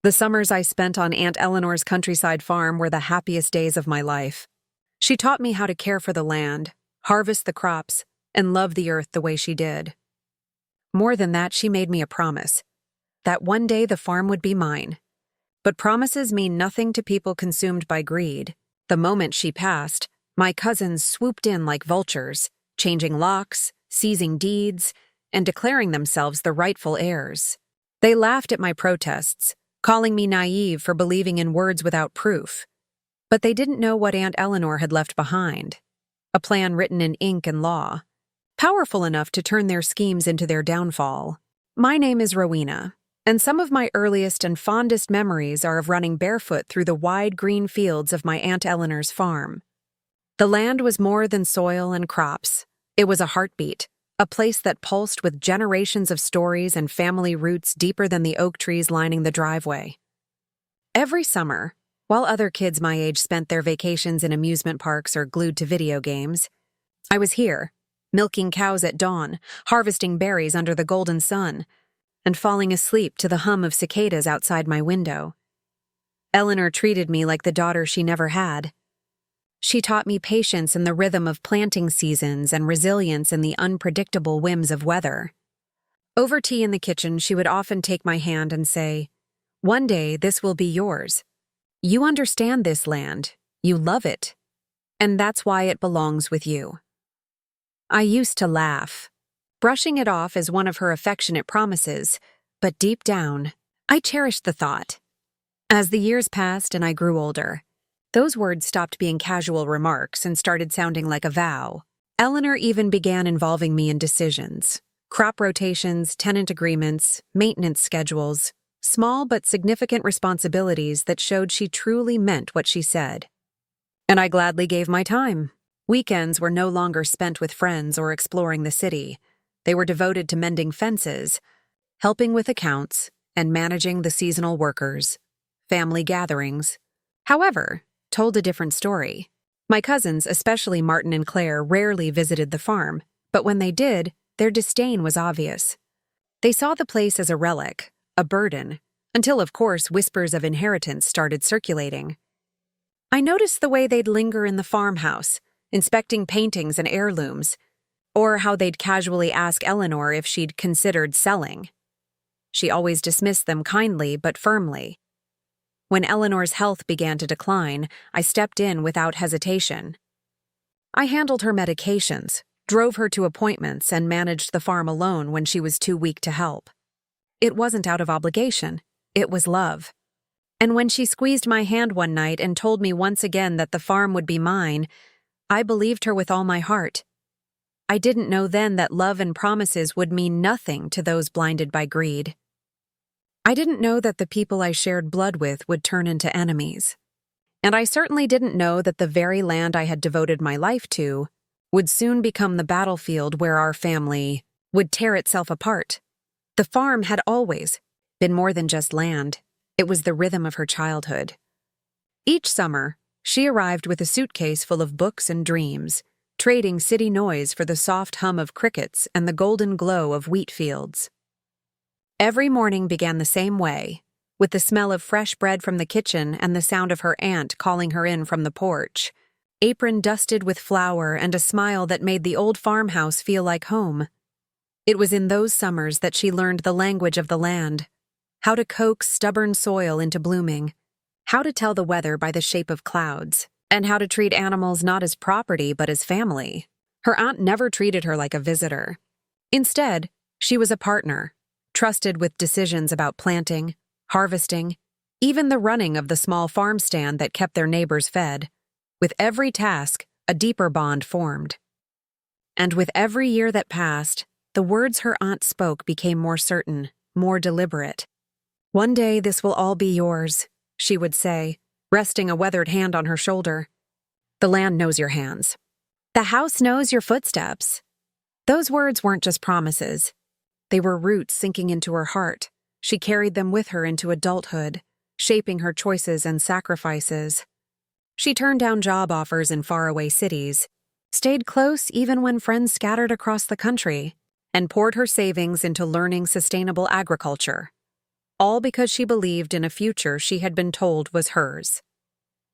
The summers I spent on Aunt Eleanor's countryside farm were the happiest days of my life. She taught me how to care for the land, harvest the crops, and love the earth the way she did. More than that, she made me a promise that one day the farm would be mine. But promises mean nothing to people consumed by greed. The moment she passed, my cousins swooped in like vultures, changing locks, seizing deeds, and declaring themselves the rightful heirs. They laughed at my protests, calling me naive for believing in words without proof. But they didn't know what Aunt Eleanor had left behind. A plan written in ink and law, powerful enough to turn their schemes into their downfall. My name is Rowena, and some of my earliest and fondest memories are of running barefoot through the wide green fields of my Aunt Eleanor's farm. The land was more than soil and crops. It was a heartbeat, a place that pulsed with generations of stories and family roots deeper than the oak trees lining the driveway. Every summer, while other kids my age spent their vacations in amusement parks or glued to video games, I was here, milking cows at dawn, harvesting berries under the golden sun, and falling asleep to the hum of cicadas outside my window. Eleanor treated me like the daughter she never had. She taught me patience in the rhythm of planting seasons and resilience in the unpredictable whims of weather. Over tea in the kitchen, she would often take my hand and say, "One day this will be yours. You understand this land, you love it, and that's why it belongs with you." I used to laugh, brushing it off as one of her affectionate promises, but deep down, I cherished the thought. As the years passed and I grew older, those words stopped being casual remarks and started sounding like a vow. Eleanor even began involving me in decisions: crop rotations, tenant agreements, maintenance schedules, small but significant responsibilities that showed she truly meant what she said. And I gladly gave my time. Weekends were no longer spent with friends or exploring the city. They were devoted to mending fences, helping with accounts, and managing the seasonal workers. Family gatherings, however, told a different story. My cousins, especially Martin and Claire, rarely visited the farm, but when they did, their disdain was obvious. They saw the place as a relic, a burden, until, of course, whispers of inheritance started circulating. I noticed the way they'd linger in the farmhouse, inspecting paintings and heirlooms, or how they'd casually ask Eleanor if she'd considered selling. She always dismissed them kindly but firmly. When Eleanor's health began to decline, I stepped in without hesitation. I handled her medications, drove her to appointments, and managed the farm alone when she was too weak to help. It wasn't out of obligation, it was love. And when she squeezed my hand one night and told me once again that the farm would be mine, I believed her with all my heart. I didn't know then that love and promises would mean nothing to those blinded by greed. I didn't know that the people I shared blood with would turn into enemies. And I certainly didn't know that the very land I had devoted my life to would soon become the battlefield where our family would tear itself apart. The farm had always been more than just land. It was the rhythm of her childhood. Each summer, she arrived with a suitcase full of books and dreams, trading city noise for the soft hum of crickets and the golden glow of wheat fields. Every morning began the same way, with the smell of fresh bread from the kitchen and the sound of her aunt calling her in from the porch, apron dusted with flour and a smile that made the old farmhouse feel like home. It was in those summers that she learned the language of the land, how to coax stubborn soil into blooming, how to tell the weather by the shape of clouds, and how to treat animals not as property but as family. Her aunt never treated her like a visitor. Instead, she was a partner, trusted with decisions about planting, harvesting, even the running of the small farm stand that kept their neighbors fed. With every task, a deeper bond formed. And with every year that passed, the words her aunt spoke became more certain, more deliberate. "One day this will all be yours," she would say, resting a weathered hand on her shoulder. "The land knows your hands. The house knows your footsteps." Those words weren't just promises. They were roots sinking into her heart. She carried them with her into adulthood, shaping her choices and sacrifices. She turned down job offers in faraway cities, stayed close even when friends scattered across the country, and poured her savings into learning sustainable agriculture. all because she believed in a future she had been told was hers.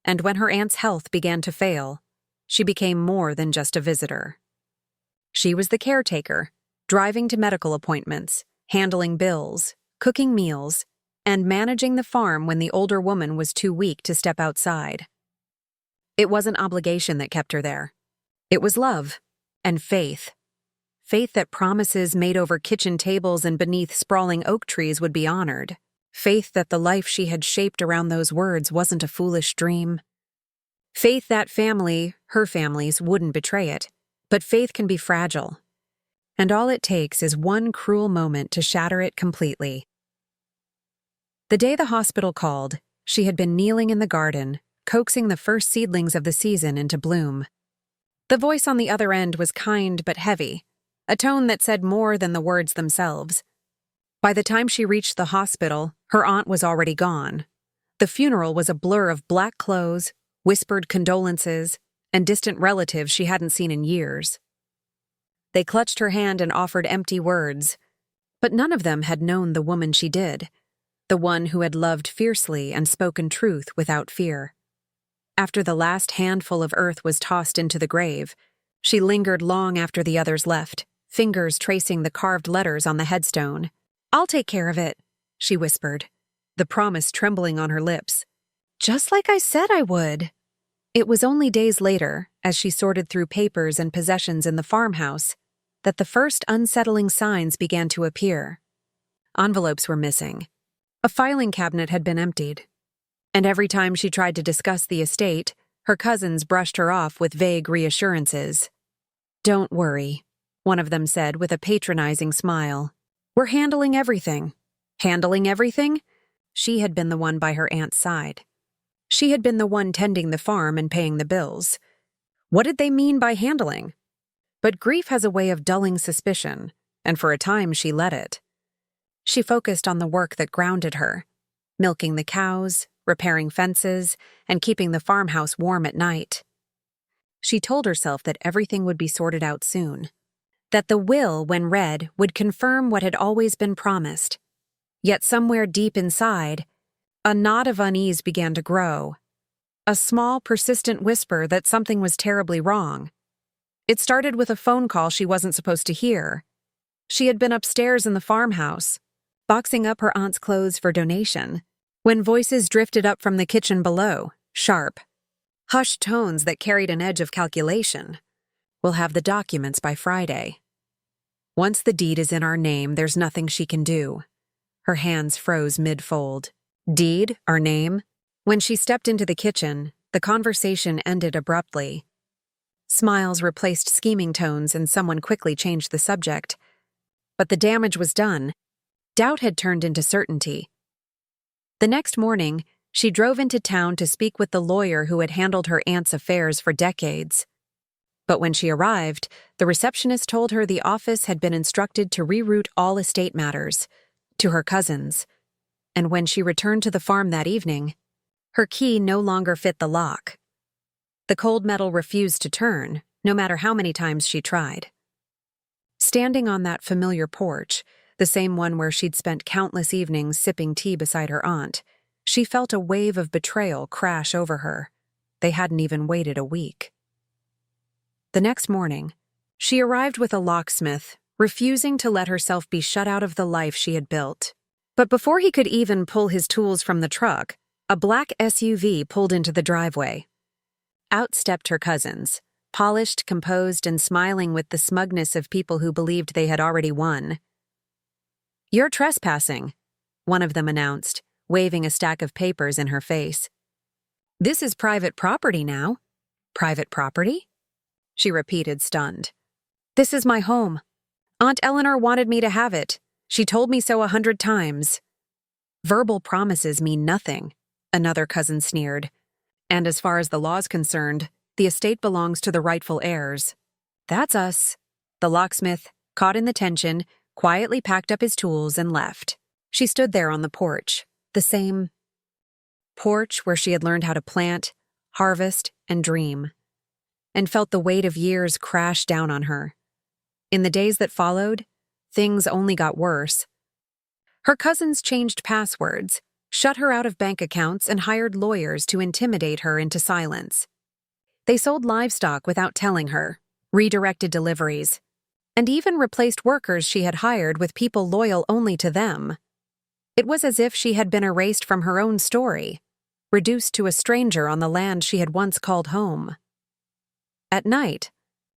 And when her aunt's health began to fail, she became more than just a visitor. She was the caretaker, driving to medical appointments, handling bills, cooking meals, and managing the farm when the older woman was too weak to step outside. It wasn't obligation that kept her there. It was love and faith. Faith that promises made over kitchen tables and beneath sprawling oak trees would be honored. Faith that the life she had shaped around those words wasn't a foolish dream. Faith that family, her families, wouldn't betray it. But faith can be fragile. And all it takes is one cruel moment to shatter it completely. The day the hospital called, she had been kneeling in the garden, coaxing the first seedlings of the season into bloom. The voice on the other end was kind but heavy, a tone that said more than the words themselves. By the time she reached the hospital, her aunt was already gone. The funeral was a blur of black clothes, whispered condolences, and distant relatives she hadn't seen in years. They clutched her hand and offered empty words, but none of them had known the woman she did, the one who had loved fiercely and spoken truth without fear. After the last handful of earth was tossed into the grave, she lingered long after the others left, fingers tracing the carved letters on the headstone. "I'll take care of it," she whispered, the promise trembling on her lips. "Just like I said I would." It was only days later, as she sorted through papers and possessions in the farmhouse, that the first unsettling signs began to appear. Envelopes were missing. A filing cabinet had been emptied. And every time she tried to discuss the estate, her cousins brushed her off with vague reassurances. "Don't worry," one of them said with a patronizing smile. "We're handling everything." Handling everything? She had been the one by her aunt's side. She had been the one tending the farm and paying the bills. What did they mean by handling? But grief has a way of dulling suspicion, and for a time she let it. She focused on the work that grounded her, milking the cows, repairing fences, and keeping the farmhouse warm at night. She told herself that everything would be sorted out soon, that the will, when read, would confirm what had always been promised. Yet somewhere deep inside, a knot of unease began to grow, a small, persistent whisper that something was terribly wrong. It started with a phone call she wasn't supposed to hear. She had been upstairs in the farmhouse, boxing up her aunt's clothes for donation, when voices drifted up from the kitchen below, sharp, hushed tones that carried an edge of calculation. "We'll have the documents by Friday. Once the deed is in our name, there's nothing she can do." Her hands froze mid-fold. Deed, our name? When she stepped into the kitchen, the conversation ended abruptly. Smiles replaced scheming tones and someone quickly changed the subject. But the damage was done. Doubt had turned into certainty. The next morning, she drove into town to speak with the lawyer who had handled her aunt's affairs for decades. But when she arrived, the receptionist told her the office had been instructed to reroute all estate matters to her cousins. And when she returned to the farm that evening, her key no longer fit the lock. The cold metal refused to turn, no matter how many times she tried. Standing on that familiar porch, the same one where she'd spent countless evenings sipping tea beside her aunt, she felt a wave of betrayal crash over her. They hadn't even waited a week. The next morning, she arrived with a locksmith, refusing to let herself be shut out of the life she had built. But before he could even pull his tools from the truck, a black SUV pulled into the driveway. Out stepped her cousins, polished, composed, and smiling with the smugness of people who believed they had already won. "You're trespassing," one of them announced, waving a stack of papers in her face. "This is private property now." "Private property?" she repeated, stunned. "This is my home. Aunt Eleanor wanted me to have it. She told me so 100 times. "Verbal promises mean nothing," another cousin sneered. "And as far as the law's concerned, the estate belongs to the rightful heirs." "That's us." The locksmith, caught in the tension, quietly packed up his tools and left. She stood there on the porch, the same porch where she had learned how to plant, harvest, and dream, and felt the weight of years crash down on her. In the days that followed, things only got worse. Her cousins changed passwords, shut her out of bank accounts, and hired lawyers to intimidate her into silence. They sold livestock without telling her, redirected deliveries, and even replaced workers she had hired with people loyal only to them. It was as if she had been erased from her own story, reduced to a stranger on the land she had once called home. At night,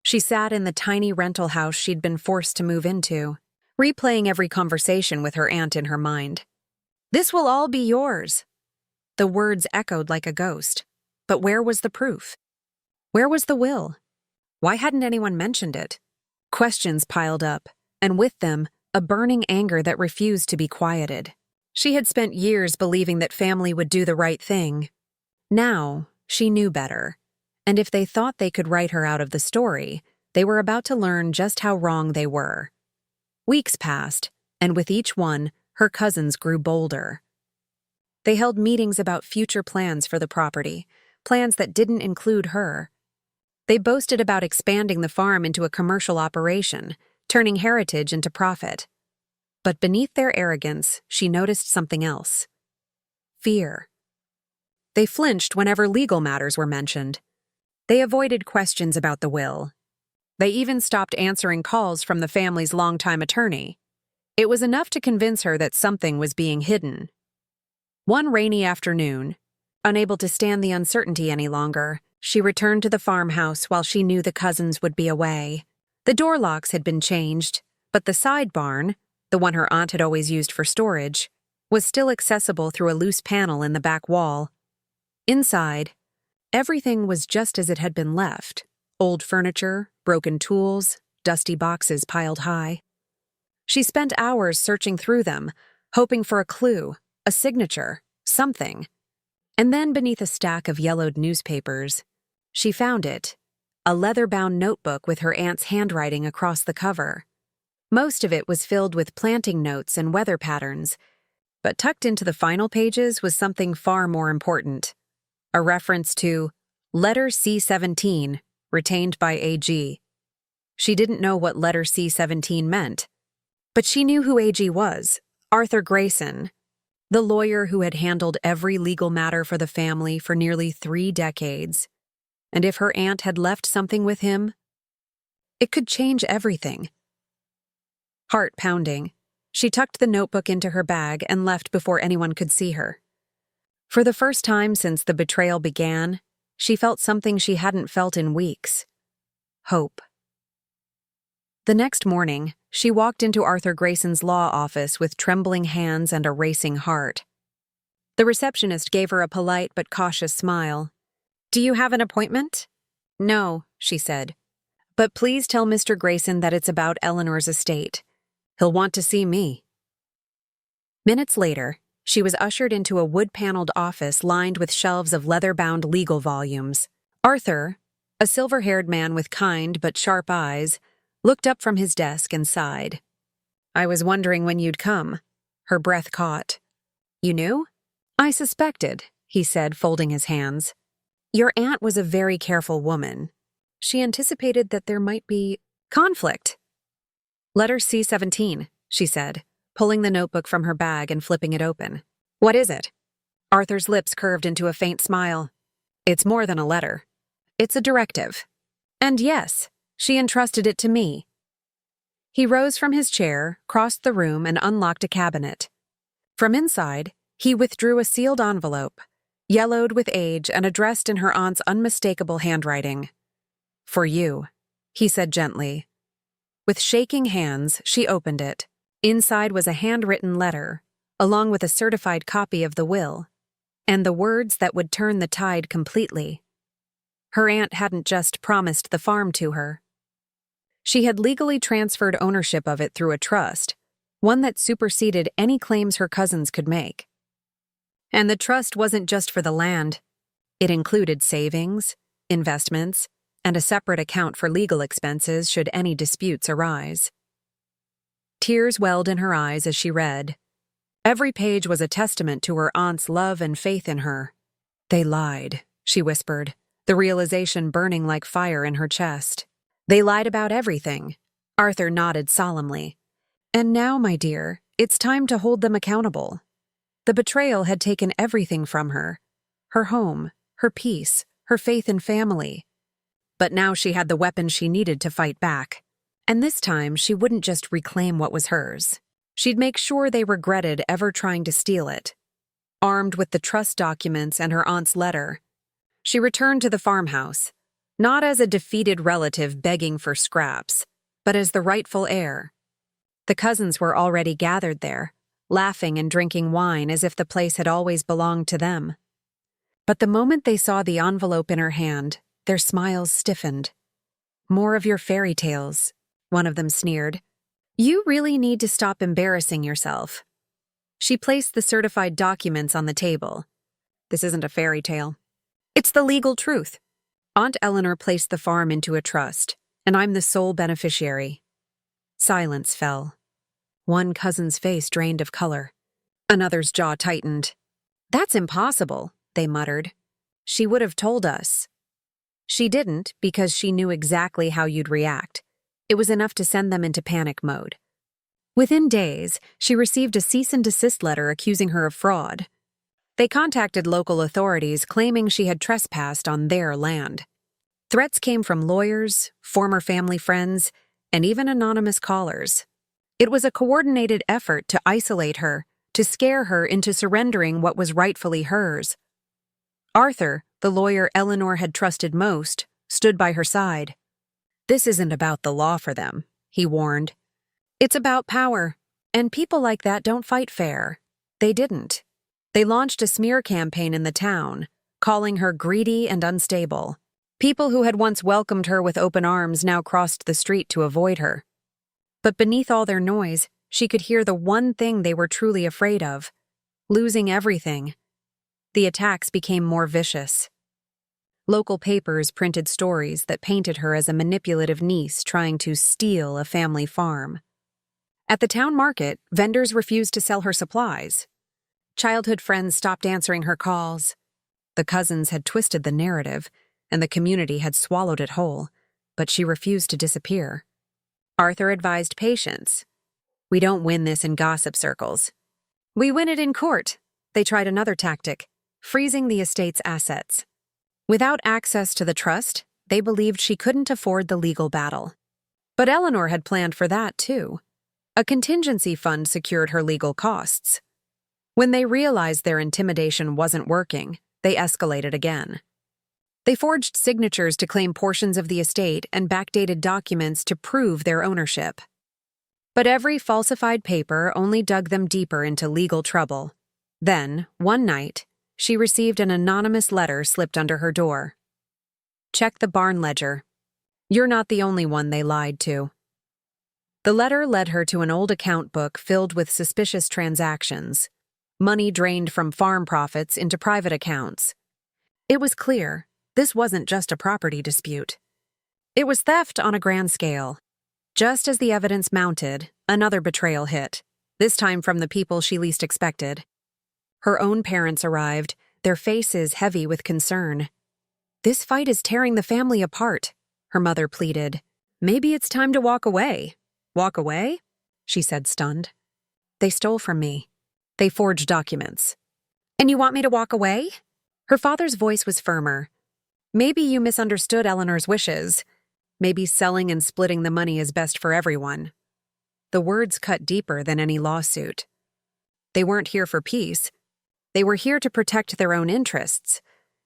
she sat in the tiny rental house she'd been forced to move into, replaying every conversation with her aunt in her mind. "This will all be yours." The words echoed like a ghost. But where was the proof? Where was the will? Why hadn't anyone mentioned it? Questions piled up, and with them, a burning anger that refused to be quieted. She had spent years believing that family would do the right thing. Now, she knew better. And if they thought they could write her out of the story, they were about to learn just how wrong they were. Weeks passed, and with each one, her cousins grew bolder. They held meetings about future plans for the property, plans that didn't include her. They boasted about expanding the farm into a commercial operation, turning heritage into profit. But beneath their arrogance, she noticed something else. Fear. They flinched whenever legal matters were mentioned. They avoided questions about the will. They even stopped answering calls from the family's longtime attorney. It was enough to convince her that something was being hidden. One rainy afternoon, unable to stand the uncertainty any longer, she returned to the farmhouse while she knew the cousins would be away. The door locks had been changed, but the side barn, the one her aunt had always used for storage, was still accessible through a loose panel in the back wall. Inside, everything was just as it had been left: old furniture, broken tools, dusty boxes piled high. She spent hours searching through them, hoping for a clue, a signature, something. And then beneath a stack of yellowed newspapers, she found it, a leather-bound notebook with her aunt's handwriting across the cover. Most of it was filled with planting notes and weather patterns, but tucked into the final pages was something far more important: a reference to Letter C-17, retained by AG. She didn't know what Letter C-17 meant, but she knew who AG was: Arthur Grayson, the lawyer who had handled every legal matter for the family for nearly 3 decades. And if her aunt had left something with him, it could change everything. Heart pounding, she tucked the notebook into her bag and left before anyone could see her. For the first time since the betrayal began, she felt something she hadn't felt in weeks: hope. The next morning, she walked into Arthur Grayson's law office with trembling hands and a racing heart. The receptionist gave her a polite but cautious smile. "Do you have an appointment?" "No," she said. "But please tell Mr. Grayson that it's about Eleanor's estate. He'll want to see me." Minutes later, she was ushered into a wood-paneled office lined with shelves of leather-bound legal volumes. Arthur, a silver-haired man with kind but sharp eyes, looked up from his desk and sighed. "I was wondering when you'd come." Her breath caught. "You knew?" "I suspected," he said, folding his hands. "Your aunt was a very careful woman. She anticipated that there might be conflict." "Letter C-17, she said, pulling the notebook from her bag and flipping it open. "What is it?" Arthur's lips curved into a faint smile. "It's more than a letter. It's a directive. And yes, she entrusted it to me." He rose from his chair, crossed the room, and unlocked a cabinet. From inside, he withdrew a sealed envelope, yellowed with age and addressed in her aunt's unmistakable handwriting. "For you," he said gently. With shaking hands, she opened it. Inside was a handwritten letter, along with a certified copy of the will, and the words that would turn the tide completely. Her aunt hadn't just promised the farm to her. She had legally transferred ownership of it through a trust, one that superseded any claims her cousins could make. And the trust wasn't just for the land. It included savings, investments, and a separate account for legal expenses should any disputes arise. Tears welled in her eyes as she read. Every page was a testament to her aunt's love and faith in her. "They lied," she whispered, the realization burning like fire in her chest. "They lied about everything." Arthur nodded solemnly. "And now, my dear, It's time to hold them accountable. The betrayal had taken everything from her: her home, her peace, her faith in family. But now she had the weapon she needed to fight back. And this time, she wouldn't just reclaim what was hers. She'd make sure they regretted ever trying to steal it. Armed with the trust documents and her aunt's letter, she returned to the farmhouse, not as a defeated relative begging for scraps, but as the rightful heir. The cousins were already gathered there, laughing and drinking wine as if the place had always belonged to them. But the moment they saw the envelope in her hand, their smiles stiffened. "More of your fairy tales," one of them sneered. "You really need to stop embarrassing yourself." She placed the certified documents on the table. "This isn't a fairy tale. It's the legal truth. Aunt Eleanor placed the farm into a trust, and I'm the sole beneficiary." Silence fell. One cousin's face drained of color. Another's jaw tightened. "That's impossible," they muttered. "She would have told us." She didn't, because she knew exactly how you'd react. It was enough to send them into panic mode. Within days, she received a cease and desist letter accusing her of fraud. They contacted local authorities claiming she had trespassed on their land. Threats came from lawyers, former family friends, and even anonymous callers. It was a coordinated effort to isolate her, to scare her into surrendering what was rightfully hers. Arthur, the lawyer Eleanor had trusted most, stood by her side. "This isn't about the law for them," he warned. "It's about power, and people like that don't fight fair." They didn't. They launched a smear campaign in the town, calling her greedy and unstable. People who had once welcomed her with open arms now crossed the street to avoid her. But beneath all their noise, she could hear the one thing they were truly afraid of: losing everything. The attacks became more vicious. Local papers printed stories that painted her as a manipulative niece trying to steal a family farm. At the town market, vendors refused to sell her supplies. Childhood friends stopped answering her calls. The cousins had twisted the narrative, and the community had swallowed it whole, but she refused to disappear. Arthur advised patience. "We don't win this in gossip circles. We win it in court." They tried another tactic: freezing the estate's assets. Without access to the trust, they believed she couldn't afford the legal battle. But Eleanor had planned for that, too. A contingency fund secured her legal costs. When they realized their intimidation wasn't working, they escalated again. They forged signatures to claim portions of the estate and backdated documents to prove their ownership. But every falsified paper only dug them deeper into legal trouble. Then, one night, she received an anonymous letter slipped under her door. "Check the barn ledger. You're not the only one they lied to." The letter led her to an old account book filled with suspicious transactions, money drained from farm profits into private accounts. It was clear this wasn't just a property dispute. It was theft on a grand scale. Just as the evidence mounted, another betrayal hit, this time from the people she least expected. Her own parents arrived, their faces heavy with concern. "This fight is tearing the family apart," her mother pleaded. "Maybe it's time to walk away." "Walk away?" she said, stunned. "They stole from me. They forged documents." "And you want me to walk away?" Her father's voice was firmer. "Maybe you misunderstood Eleanor's wishes. Maybe selling and splitting the money is best for everyone." The words cut deeper than any lawsuit. They weren't here for peace. They were here to protect their own interests,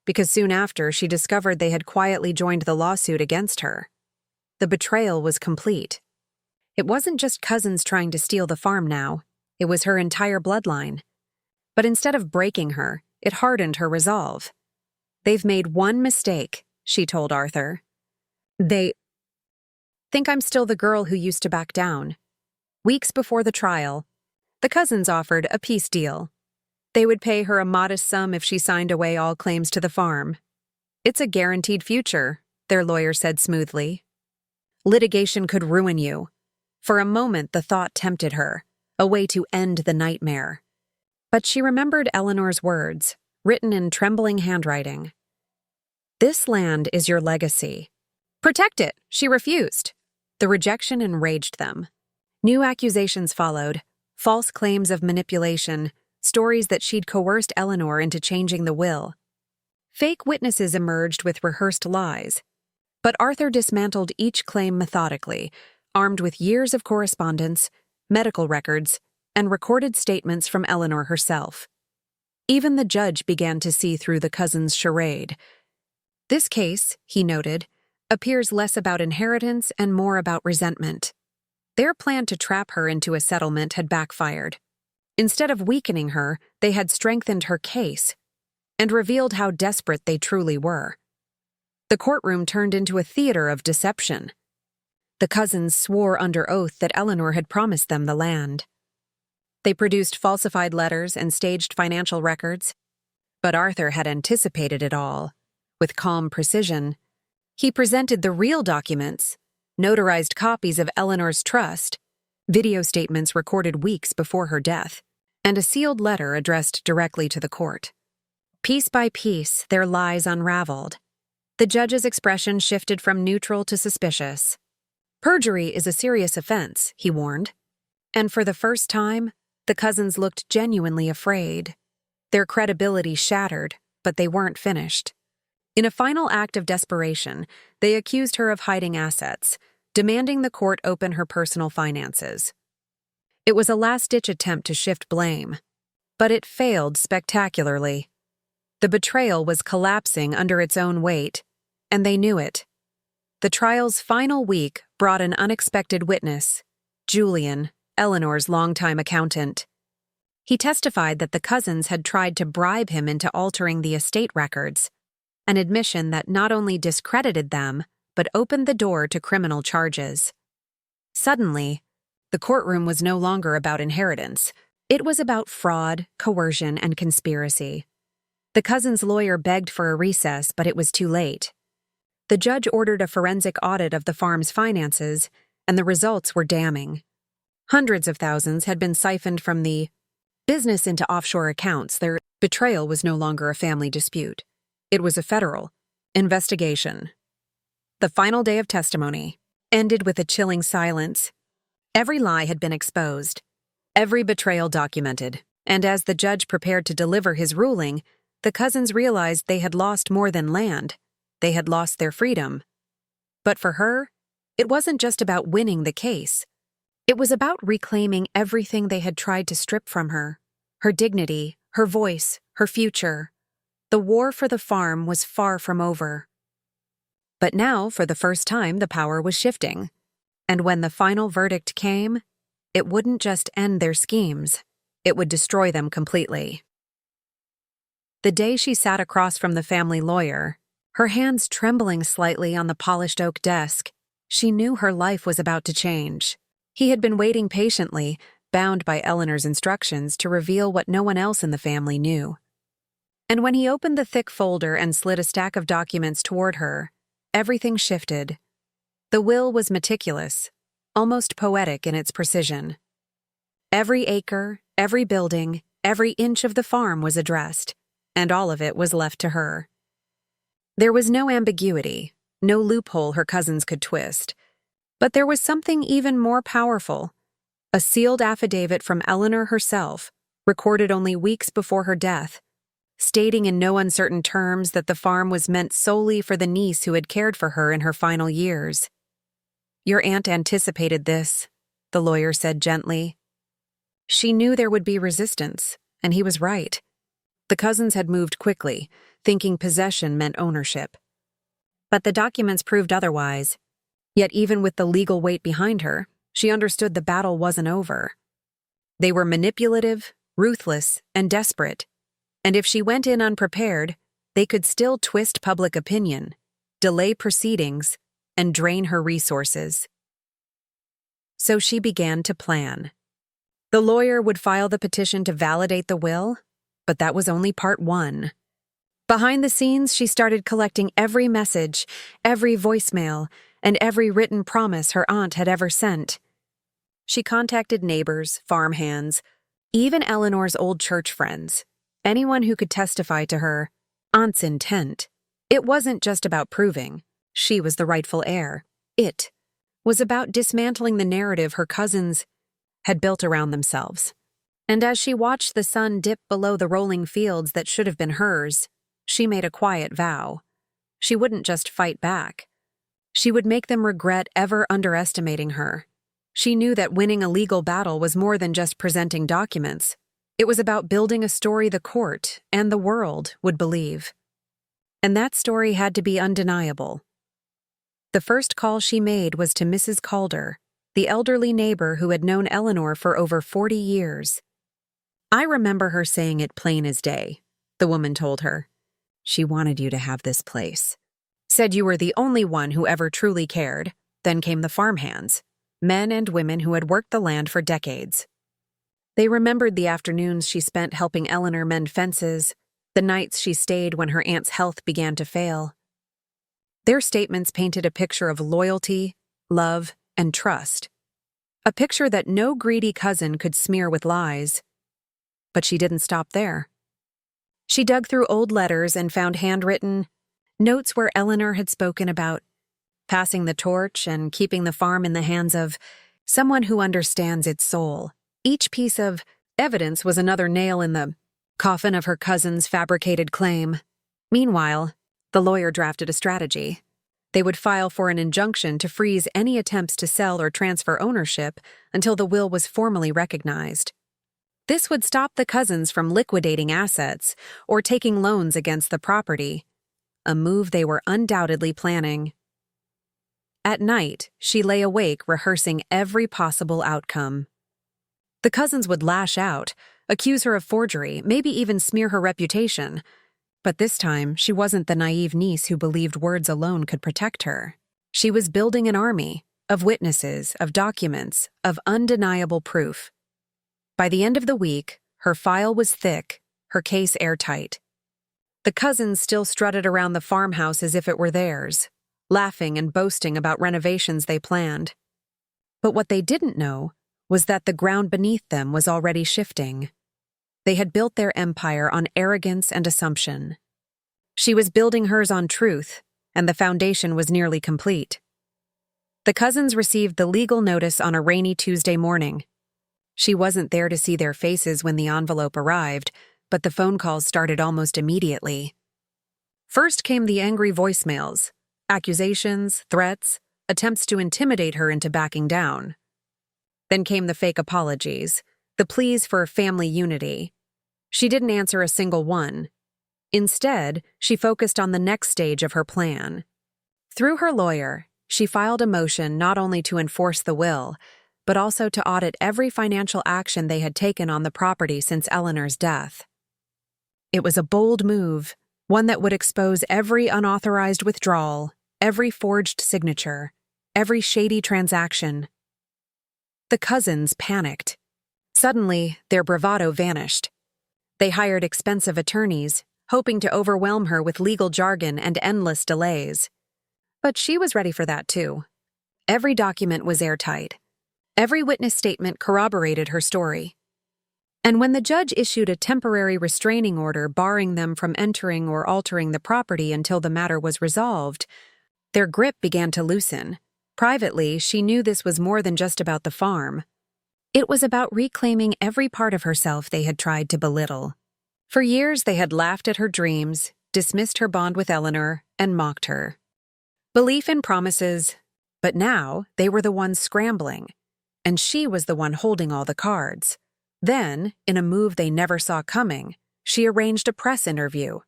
because soon after she discovered they had quietly joined the lawsuit against her. The betrayal was complete. It wasn't just cousins trying to steal the farm now. It was her entire bloodline. But instead of breaking her, it hardened her resolve. "They've made one mistake," she told Arthur. "They think I'm still the girl who used to back down." Weeks before the trial, the cousins offered a peace deal. They would pay her a modest sum if she signed away all claims to the farm. "It's a guaranteed future," their lawyer said smoothly. "Litigation could ruin you." For a moment, the thought tempted her, a way to end the nightmare. But she remembered Eleanor's words, written in trembling handwriting. "This land is your legacy. Protect it." She refused. The rejection enraged them. New accusations followed. false claims of manipulation, stories that she'd coerced Eleanor into changing the will. Fake witnesses emerged with rehearsed lies. But Arthur dismantled each claim methodically, armed with years of correspondence, medical records, and recorded statements from Eleanor herself. Even the judge began to see through the cousins' charade. This case, he noted, appears less about inheritance and more about resentment. Their plan to trap her into a settlement had backfired. Instead of weakening her, they had strengthened her case and revealed how desperate they truly were. The courtroom turned into a theater of deception. The cousins swore under oath that Eleanor had promised them the land. They produced falsified letters and staged financial records. But Arthur had anticipated it all. With calm precision, he presented the real documents, notarized copies of Eleanor's trust, video statements recorded weeks before her death, and a sealed letter addressed directly to the court. Piece by piece, their lies unraveled. The judge's expression shifted from neutral to suspicious. Perjury is a serious offense, he warned. And for the first time, the cousins looked genuinely afraid. Their credibility shattered, but they weren't finished. In a final act of desperation, they accused her of hiding assets, demanding the court open her personal finances. It was a last-ditch attempt to shift blame, but it failed spectacularly. The betrayal was collapsing under its own weight, and they knew it. The trial's final week brought an unexpected witness, Julian, Eleanor's longtime accountant. He testified that the cousins had tried to bribe him into altering the estate records, an admission that not only discredited them, but opened the door to criminal charges. Suddenly, the courtroom was no longer about inheritance. It was about fraud, coercion, and conspiracy. The cousins' lawyer begged for a recess, but it was too late. The judge ordered a forensic audit of the farm's finances, and the results were damning. Hundreds of thousands had been siphoned from the business into offshore accounts. Their betrayal was no longer a family dispute. It was a federal investigation. The final day of testimony ended with a chilling silence. Every lie had been exposed, every betrayal documented, and as the judge prepared to deliver his ruling, the cousins realized they had lost more than land. They had lost their freedom. But for her, it wasn't just about winning the case. It was about reclaiming everything they had tried to strip from her: her dignity, her voice, her future. The war for the farm was far from over. But now, for the first time, the power was shifting. And when the final verdict came, it wouldn't just end their schemes, it would destroy them completely. The day she sat across from the family lawyer, her hands trembling slightly on the polished oak desk, she knew her life was about to change. He had been waiting patiently, bound by Eleanor's instructions to reveal what no one else in the family knew. And when he opened the thick folder and slid a stack of documents toward her, everything shifted. The will was meticulous, almost poetic in its precision. Every acre, every building, every inch of the farm was addressed, and all of it was left to her. There was no ambiguity, no loophole her cousins could twist. But there was something even more powerful: a sealed affidavit from Eleanor herself, recorded only weeks before her death, stating in no uncertain terms that the farm was meant solely for the niece who had cared for her in her final years. "Your aunt anticipated this," the lawyer said gently. She knew there would be resistance, and he was right. The cousins had moved quickly, thinking possession meant ownership. But the documents proved otherwise. Yet even with the legal weight behind her, she understood the battle wasn't over. They were manipulative, ruthless, and desperate. And if she went in unprepared, they could still twist public opinion, delay proceedings, and drain her resources. So she began to plan. The lawyer would file the petition to validate the will, but that was only part one. Behind the scenes, she started collecting every message, every voicemail, and every written promise her aunt had ever sent. She contacted neighbors, farmhands, even Eleanor's old church friends, anyone who could testify to her aunt's intent. It wasn't just about proving she was the rightful heir. It was about dismantling the narrative her cousins had built around themselves. And as she watched the sun dip below the rolling fields that should have been hers, she made a quiet vow. She wouldn't just fight back. She would make them regret ever underestimating her. She knew that winning a legal battle was more than just presenting documents. It was about building a story the court and the world would believe. And that story had to be undeniable. The first call she made was to Mrs. Calder, the elderly neighbor who had known Eleanor for over 40 years. "I remember her saying it plain as day," the woman told her. "She wanted you to have this place. Said you were the only one who ever truly cared." Then came the farmhands, men and women who had worked the land for decades. They remembered the afternoons she spent helping Eleanor mend fences, the nights she stayed when her aunt's health began to fail. Their statements painted a picture of loyalty, love, and trust. A picture that no greedy cousin could smear with lies. But she didn't stop there. She dug through old letters and found handwritten notes where Eleanor had spoken about passing the torch and keeping the farm in the hands of someone who understands its soul. Each piece of evidence was another nail in the coffin of her cousin's fabricated claim. Meanwhile, the lawyer drafted a strategy. They would file for an injunction to freeze any attempts to sell or transfer ownership until the will was formally recognized. This would stop the cousins from liquidating assets or taking loans against the property, a move they were undoubtedly planning. At night, she lay awake rehearsing every possible outcome. The cousins would lash out, accuse her of forgery, maybe even smear her reputation. But this time, she wasn't the naive niece who believed words alone could protect her. She was building an army of witnesses, of documents, of undeniable proof. By the end of the week, her file was thick, her case airtight. The cousins still strutted around the farmhouse as if it were theirs, laughing and boasting about renovations they planned. But what they didn't know was that the ground beneath them was already shifting. They had built their empire on arrogance and assumption. She was building hers on truth, and the foundation was nearly complete. The cousins received the legal notice on a rainy Tuesday morning. She wasn't there to see their faces when the envelope arrived, but the phone calls started almost immediately. First came the angry voicemails, accusations, threats, attempts to intimidate her into backing down. Then came the fake apologies, the pleas for family unity. She didn't answer a single one. Instead, she focused on the next stage of her plan. Through her lawyer, she filed a motion not only to enforce the will, but also to audit every financial action they had taken on the property since Eleanor's death. It was a bold move, one that would expose every unauthorized withdrawal, every forged signature, every shady transaction. The cousins panicked. Suddenly, their bravado vanished. They hired expensive attorneys, hoping to overwhelm her with legal jargon and endless delays. But she was ready for that too. Every document was airtight. Every witness statement corroborated her story. And when the judge issued a temporary restraining order barring them from entering or altering the property until the matter was resolved, their grip began to loosen. Privately, she knew this was more than just about the farm. It was about reclaiming every part of herself they had tried to belittle. For years, they had laughed at her dreams, dismissed her bond with Eleanor, and mocked her. Belief in promises, but now they were the ones scrambling, and she was the one holding all the cards. Then, in a move they never saw coming, she arranged a press interview.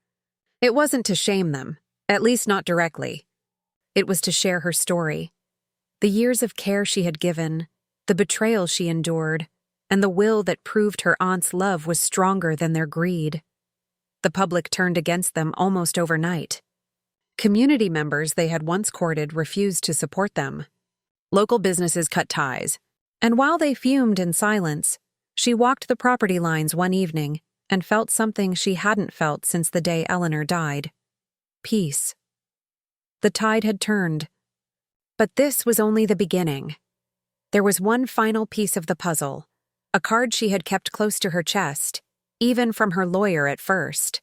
It wasn't to shame them, at least not directly. It was to share her story. The years of care she had given, the betrayal she endured, and the will that proved her aunt's love was stronger than their greed. The public turned against them almost overnight. Community members they had once courted refused to support them. Local businesses cut ties, and while they fumed in silence, she walked the property lines one evening and felt something she hadn't felt since the day Eleanor died. Peace. The tide had turned. But this was only the beginning. There was one final piece of the puzzle, a card she had kept close to her chest, even from her lawyer at first.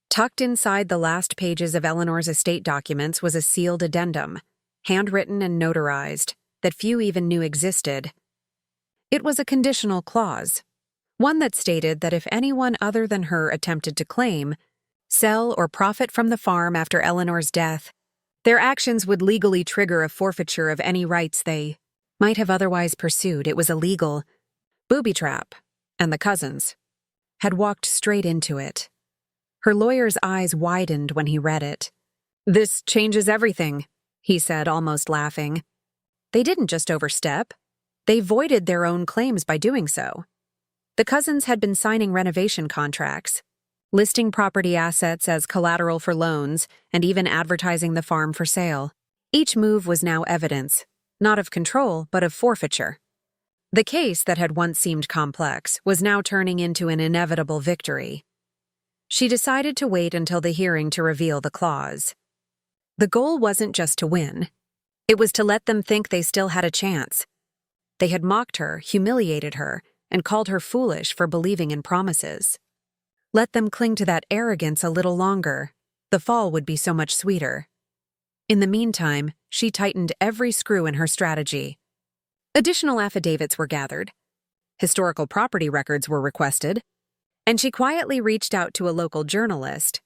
Tucked inside the last pages of Eleanor's estate documents was a sealed addendum, handwritten and notarized, that few even knew existed. It was a conditional clause, one that stated that if anyone other than her attempted to claim, sell, or profit from the farm after Eleanor's death, their actions would legally trigger a forfeiture of any rights they might have otherwise pursued. It was illegal. Booby trap, and the cousins had walked straight into it. Her lawyer's eyes widened when he read it. "This changes everything," he said, almost laughing. They didn't just overstep. They voided their own claims by doing so. The cousins had been signing renovation contracts, listing property assets as collateral for loans, and even advertising the farm for sale. Each move was now evidence, not of control, but of forfeiture. The case that had once seemed complex was now turning into an inevitable victory. She decided to wait until the hearing to reveal the clause. The goal wasn't just to win. It was to let them think they still had a chance. They had mocked her, humiliated her, and called her foolish for believing in promises. Let them cling to that arrogance a little longer. The fall would be so much sweeter. In the meantime, she tightened every screw in her strategy. Additional affidavits were gathered. Historical property records were requested, and she quietly reached out to a local journalist,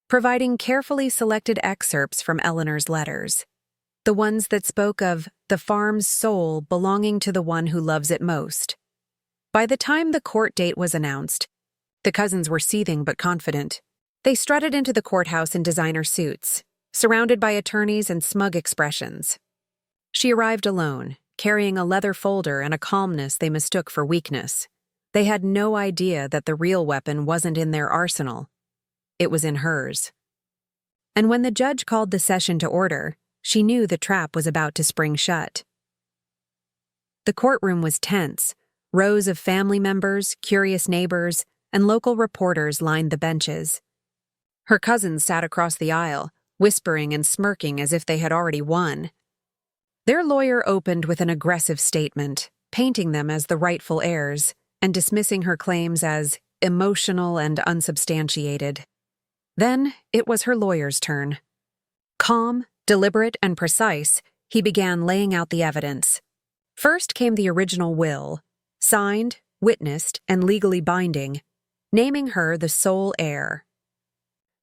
providing carefully selected excerpts from Eleanor's letters, the ones that spoke of the farm's soul belonging to the one who loves it most. By the time the court date was announced, the cousins were seething but confident. They strutted into the courthouse in designer suits, surrounded by attorneys and smug expressions. She arrived alone, carrying a leather folder and a calmness they mistook for weakness. They had no idea that the real weapon wasn't in their arsenal. It was in hers. And when the judge called the session to order, she knew the trap was about to spring shut. The courtroom was tense. Rows of family members, curious neighbors, and local reporters lined the benches. Her cousins sat across the aisle, whispering and smirking as if they had already won. Their lawyer opened with an aggressive statement, painting them as the rightful heirs and dismissing her claims as emotional and unsubstantiated. Then it was her lawyer's turn. Calm, deliberate, and precise, he began laying out the evidence. First came the original will, signed, witnessed, and legally binding, naming her the sole heir.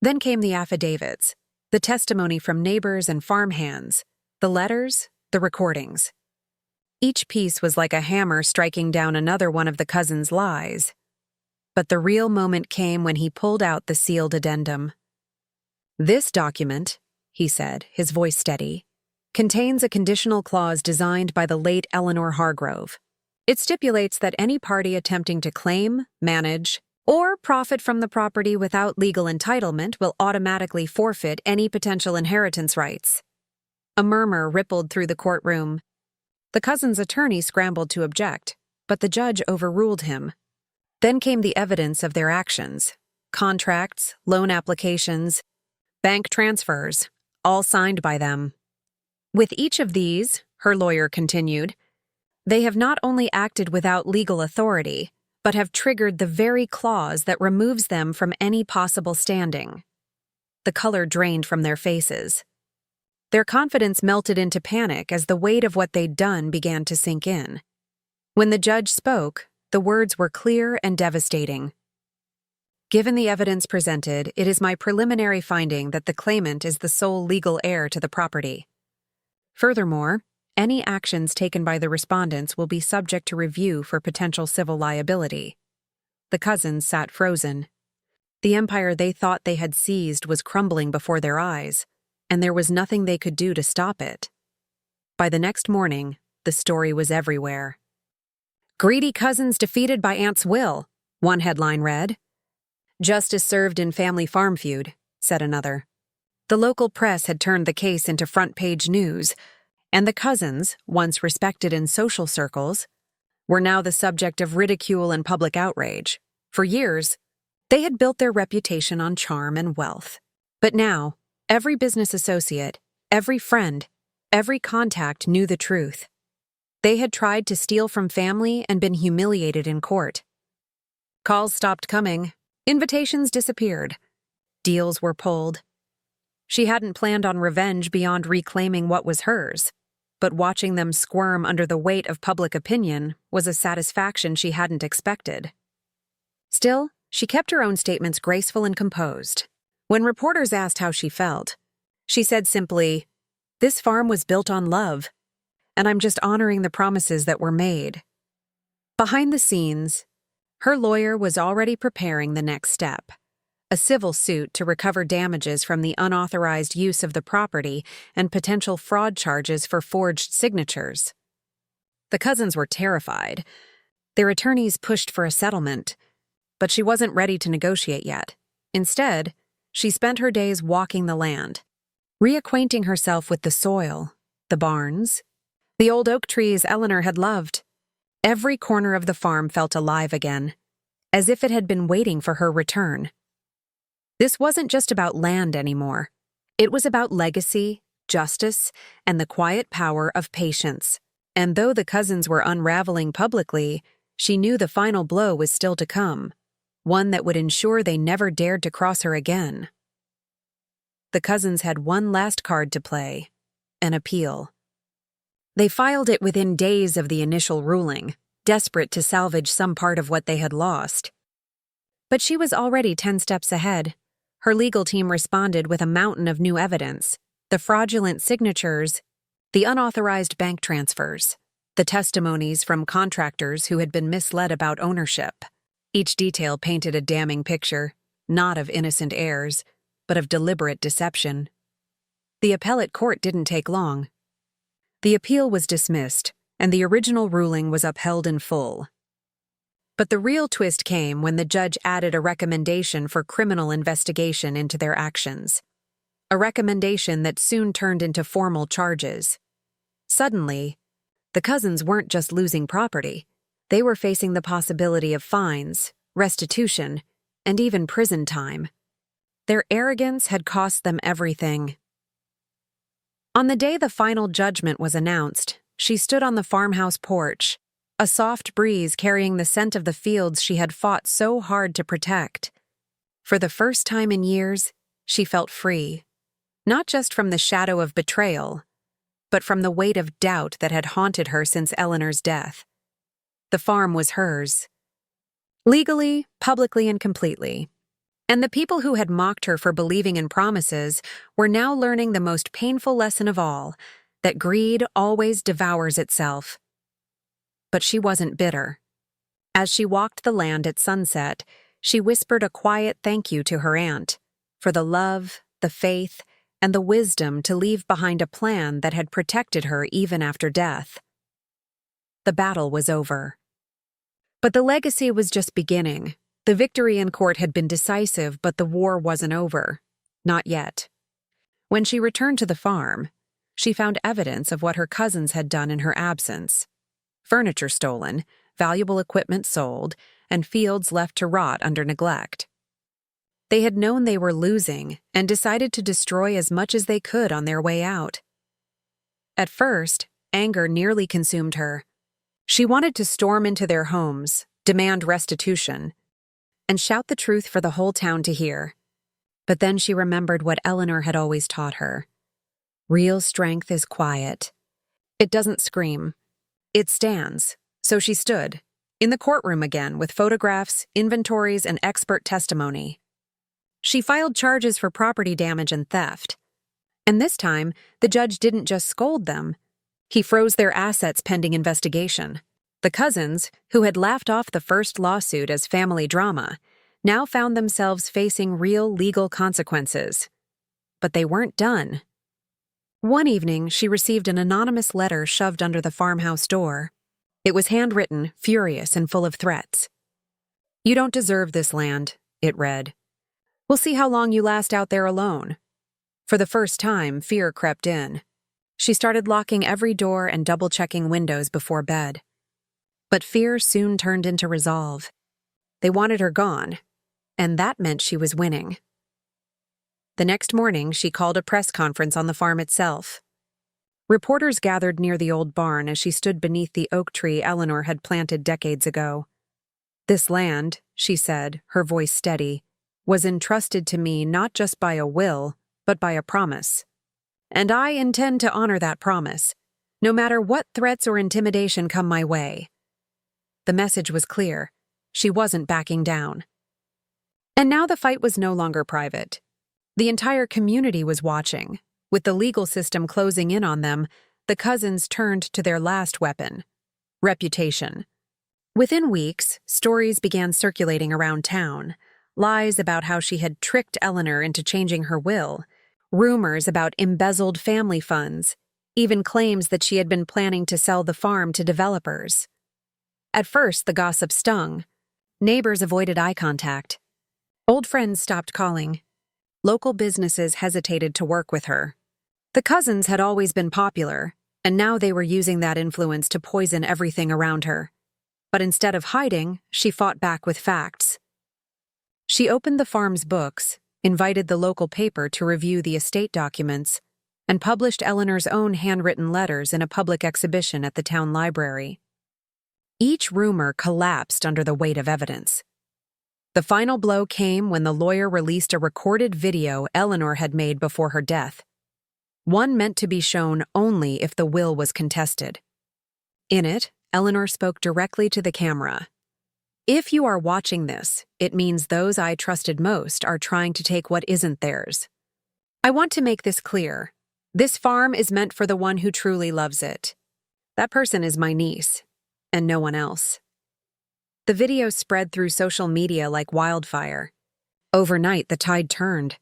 Then came the affidavits, the testimony from neighbors and farmhands, the letters, the recordings. Each piece was like a hammer striking down another one of the cousins' lies. But the real moment came when he pulled out the sealed addendum. "This document," he said, his voice steady, "contains a conditional clause designed by the late Eleanor Hargrove. It stipulates that any party attempting to claim, manage, or profit from the property without legal entitlement will automatically forfeit any potential inheritance rights." A murmur rippled through the courtroom. The cousin's attorney scrambled to object, but the judge overruled him. Then came the evidence of their actions: contracts, loan applications, bank transfers, all signed by them. "With each of these," her lawyer continued, "they have not only acted without legal authority, but have triggered the very clause that removes them from any possible standing." The color drained from their faces. Their confidence melted into panic as the weight of what they'd done began to sink in. When the judge spoke, the words were clear and devastating. "Given the evidence presented, it is my preliminary finding that the claimant is the sole legal heir to the property. Furthermore, any actions taken by the respondents will be subject to review for potential civil liability." The cousins sat frozen. The empire they thought they had seized was crumbling before their eyes, and there was nothing they could do to stop it. By the next morning, the story was everywhere. "Greedy cousins defeated by aunt's will," one headline read. "Justice served in family farm feud," said another. The local press had turned the case into front-page news, and the cousins, once respected in social circles, were now the subject of ridicule and public outrage. For years, they had built their reputation on charm and wealth. But now, every business associate, every friend, every contact knew the truth. They had tried to steal from family and been humiliated in court. Calls stopped coming. Invitations disappeared. Deals were pulled. She hadn't planned on revenge beyond reclaiming what was hers. but watching them squirm under the weight of public opinion was a satisfaction she hadn't expected. Still, she kept her own statements graceful and composed. When reporters asked how she felt, she said simply, "This farm was built on love, and I'm just honoring the promises that were made." Behind the scenes, her lawyer was already preparing the next step, a civil suit to recover damages from the unauthorized use of the property and potential fraud charges for forged signatures. The cousins were terrified. Their attorneys pushed for a settlement, but she wasn't ready to negotiate yet. Instead, she spent her days walking the land, reacquainting herself with the soil, the barns, the old oak trees Eleanor had loved. Every corner of the farm felt alive again, as if it had been waiting for her return. This wasn't just about land anymore. It was about legacy, justice, and the quiet power of patience. And though the cousins were unraveling publicly, she knew the final blow was still to come, one that would ensure they never dared to cross her again. The cousins had one last card to play, an appeal. They filed it within days of the initial ruling, desperate to salvage some part of what they had lost. But she was already 10 steps ahead. Her legal team responded with a mountain of new evidence: the fraudulent signatures, the unauthorized bank transfers, the testimonies from contractors who had been misled about ownership. Each detail painted a damning picture, not of innocent heirs, but of deliberate deception. The appellate court didn't take long. The appeal was dismissed, and the original ruling was upheld in full. But the real twist came when the judge added a recommendation for criminal investigation into their actions. A recommendation that soon turned into formal charges. Suddenly, the cousins weren't just losing property. They were facing the possibility of fines, restitution, and even prison time. Their arrogance had cost them everything. On the day the final judgment was announced, she stood on the farmhouse porch, a soft breeze carrying the scent of the fields she had fought so hard to protect. For the first time in years, she felt free, not just from the shadow of betrayal, but from the weight of doubt that had haunted her since Eleanor's death. The farm was hers, legally, publicly, and completely. And the people who had mocked her for believing in promises were now learning the most painful lesson of all, that greed always devours itself. But she wasn't bitter. As she walked the land at sunset, she whispered a quiet thank you to her aunt for the love, the faith, and the wisdom to leave behind a plan that had protected her even after death. The battle was over. But the legacy was just beginning. The victory in court had been decisive, but the war wasn't over. Not yet. When she returned to the farm, she found evidence of what her cousins had done in her absence. Furniture stolen, valuable equipment sold, and fields left to rot under neglect. They had known they were losing and decided to destroy as much as they could on their way out. At first, anger nearly consumed her. She wanted to storm into their homes, demand restitution, and shout the truth for the whole town to hear. But then she remembered what Eleanor had always taught her. Real strength is quiet. It doesn't scream. It stands. So she stood, in the courtroom again with photographs, inventories, and expert testimony. She filed charges for property damage and theft. And this time, the judge didn't just scold them. He froze their assets pending investigation. The cousins, who had laughed off the first lawsuit as family drama, now found themselves facing real legal consequences. But they weren't done. One evening, she received an anonymous letter shoved under the farmhouse door. It was handwritten, furious, and full of threats. "You don't deserve this land," it read. "We'll see how long you last out there alone." For the first time, fear crept in. She started locking every door and double-checking windows before bed. But fear soon turned into resolve. They wanted her gone, and that meant she was winning. The next morning, she called a press conference on the farm itself. Reporters gathered near the old barn as she stood beneath the oak tree Eleanor had planted decades ago. "This land," she said, her voice steady, "was entrusted to me not just by a will, but by a promise. And I intend to honor that promise. no matter what threats or intimidation come my way. The message was clear. She wasn't backing down. And now the fight was no longer private. The entire community was watching. With the legal system closing in on them, the cousins turned to their last weapon: reputation. Within weeks, stories began circulating around town. Lies about how she had tricked Eleanor into changing her will, rumors about embezzled family funds, even claims that she had been planning to sell the farm to developers. At first, the gossip stung. Neighbors avoided eye contact. Old friends stopped calling. Local businesses hesitated to work with her. The cousins had always been popular, and now they were using that influence to poison everything around her. But instead of hiding, she fought back with facts. She opened the farm's books, invited the local paper to review the estate documents, and published Eleanor's own handwritten letters in a public exhibition at the town library. Each rumor collapsed under the weight of evidence. The final blow came when the lawyer released a recorded video Eleanor had made before her death, one meant to be shown only if the will was contested. In it, Eleanor spoke directly to the camera. "If you are watching this, it means those I trusted most are trying to take what isn't theirs. I want to make this clear. This farm is meant for the one who truly loves it. That person is my niece, and no one else." The video spread through social media like wildfire. Overnight, the tide turned.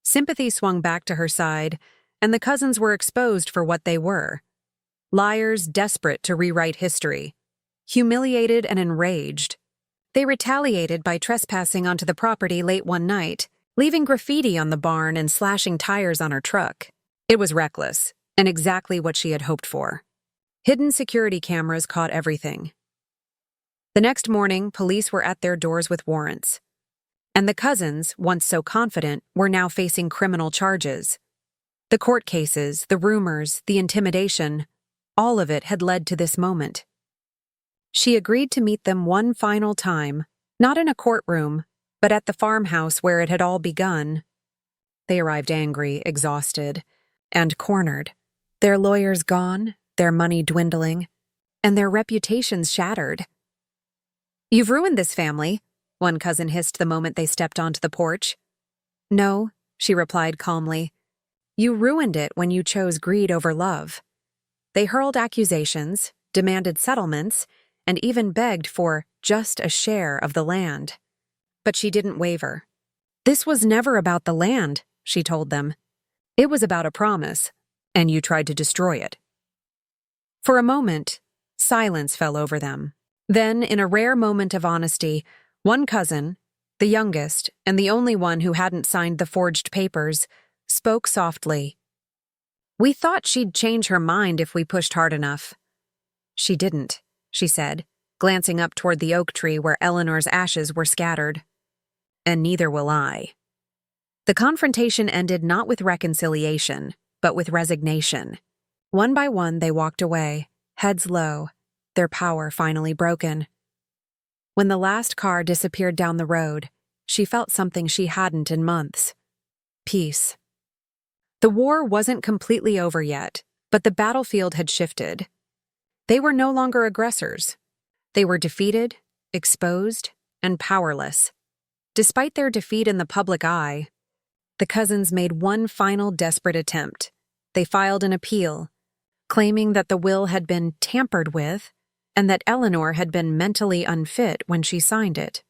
Sympathy swung back to her side, and the cousins were exposed for what they were: liars desperate to rewrite history, humiliated and enraged. They retaliated by trespassing onto the property late one night, leaving graffiti on the barn and slashing tires on her truck. It was reckless, and exactly what she had hoped for. Hidden security cameras caught everything. The next morning, police were at their doors with warrants. And the cousins, once so confident, were now facing criminal charges. The court cases, the rumors, the intimidation, all of it had led to this moment. She agreed to meet them one final time, not in a courtroom, but at the farmhouse where it had all begun. They arrived angry, exhausted, and cornered. Their lawyers gone, their money dwindling, and their reputations shattered. "You've ruined this family," one cousin hissed the moment they stepped onto the porch. "No," she replied calmly. "You ruined it when you chose greed over love." They hurled accusations, demanded settlements, and even begged for just a share of the land. But she didn't waver. "This was never about the land," she told them. "It was about a promise, and you tried to destroy it." For a moment, silence fell over them. Then, in a rare moment of honesty, one cousin, the youngest and the only one who hadn't signed the forged papers, spoke softly. "We thought she'd change her mind if we pushed hard enough." "She didn't," she said, glancing up toward the oak tree where Eleanor's ashes were scattered. "And neither will I." The confrontation ended not with reconciliation, but with resignation. One by one, they walked away, heads low, their power finally broken. When the last car disappeared down the road, she felt something she hadn't in months: peace. The war wasn't completely over yet, but the battlefield had shifted. They were no longer aggressors. They were defeated, exposed, and powerless. Despite their defeat in the public eye, the cousins made one final desperate attempt. They filed an appeal, claiming that the will had been tampered with and that Eleanor had been mentally unfit when she signed it.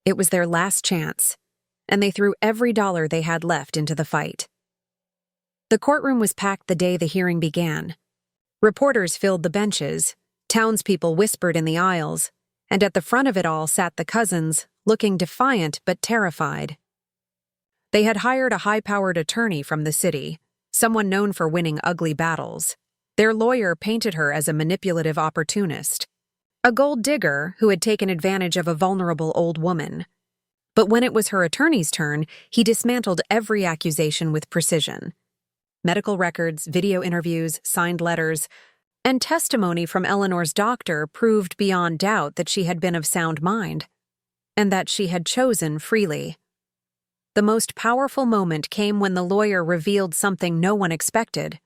It was their last chance, and they threw every dollar they had left into the fight. The courtroom was packed the day the hearing began. Reporters filled the benches, townspeople whispered in the aisles, and at the front of it all sat the cousins, looking defiant but terrified. They had hired a high-powered attorney from the city, someone known for winning ugly battles. Their lawyer painted her as a manipulative opportunist, a gold digger who had taken advantage of a vulnerable old woman. But when it was her attorney's turn, he dismantled every accusation with precision. Medical records, video interviews, signed letters, and testimony from Eleanor's doctor proved beyond doubt that she had been of sound mind, and that she had chosen freely. The most powerful moment came when the lawyer revealed something no one expected: